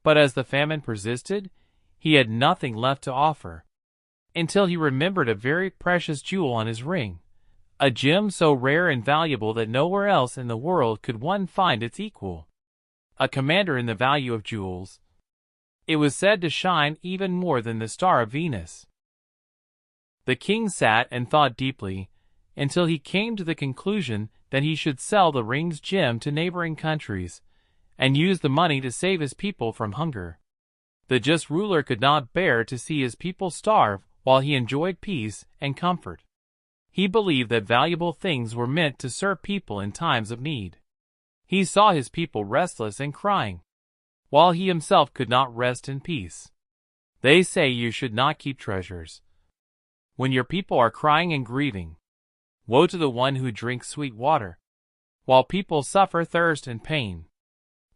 But as the famine persisted, he had nothing left to offer, until he remembered a very precious jewel on his ring, a gem so rare and valuable that nowhere else in the world could one find its equal. A commander in the value of jewels, it was said to shine even more than the star of Venus. The king sat and thought deeply, until he came to the conclusion that he should sell the ring's gem to neighboring countries, and use the money to save his people from hunger. The just ruler could not bear to see his people starve while he enjoyed peace and comfort. He believed that valuable things were meant to serve people in times of need. He saw his people restless and crying, while he himself could not rest in peace. They say you should not keep treasures when your people are crying and grieving. Woe to the one who drinks sweet water, while people suffer thirst and pain.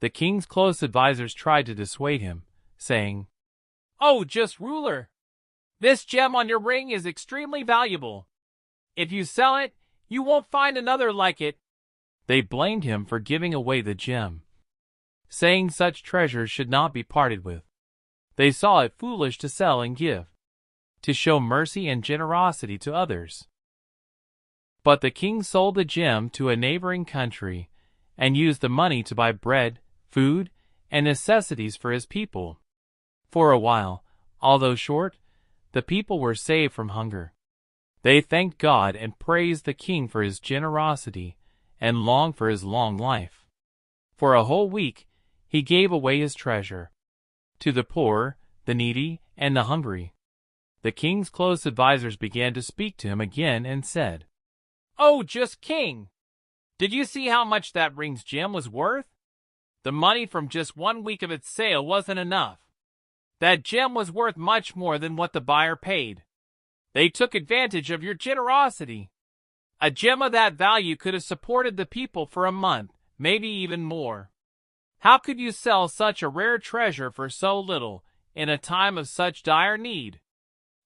The king's close advisers tried to dissuade him, saying, "Oh, just ruler! This gem on your ring is extremely valuable. If you sell it, you won't find another like it." They blamed him for giving away the gem, saying such treasures should not be parted with. They saw it foolish to sell and give, to show mercy and generosity to others. But the king sold the gem to a neighboring country, and used the money to buy bread, food, and necessities for his people. For a while, although short, the people were saved from hunger. They thanked God and praised the king for his generosity, and longed for his long life. For a whole week, he gave away his treasure to the poor, the needy, and the hungry. The king's close advisers began to speak to him again and said, "Oh, just king! Did you see how much that ring's gem was worth? The money from just 1 week of its sale wasn't enough. That gem was worth much more than what the buyer paid. They took advantage of your generosity. A gem of that value could have supported the people for a month, maybe even more. How could you sell such a rare treasure for so little in a time of such dire need?"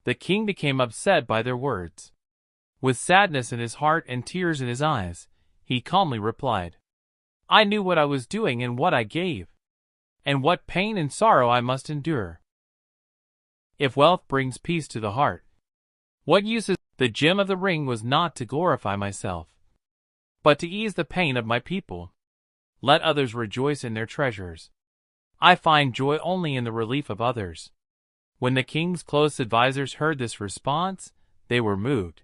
The king became upset by their words. With sadness in his heart and tears in his eyes, he calmly replied, "I knew what I was doing and what I gave, and what pain and sorrow I must endure. If wealth brings peace to the heart, what use is the gem of the ring was not to glorify myself, but to ease the pain of my people. Let others rejoice in their treasures. I find joy only in the relief of others." When the king's close advisers heard this response, they were moved.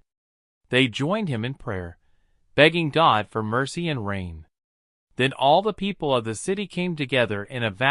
They joined him in prayer, begging God for mercy and rain. Then all the people of the city came together in a vast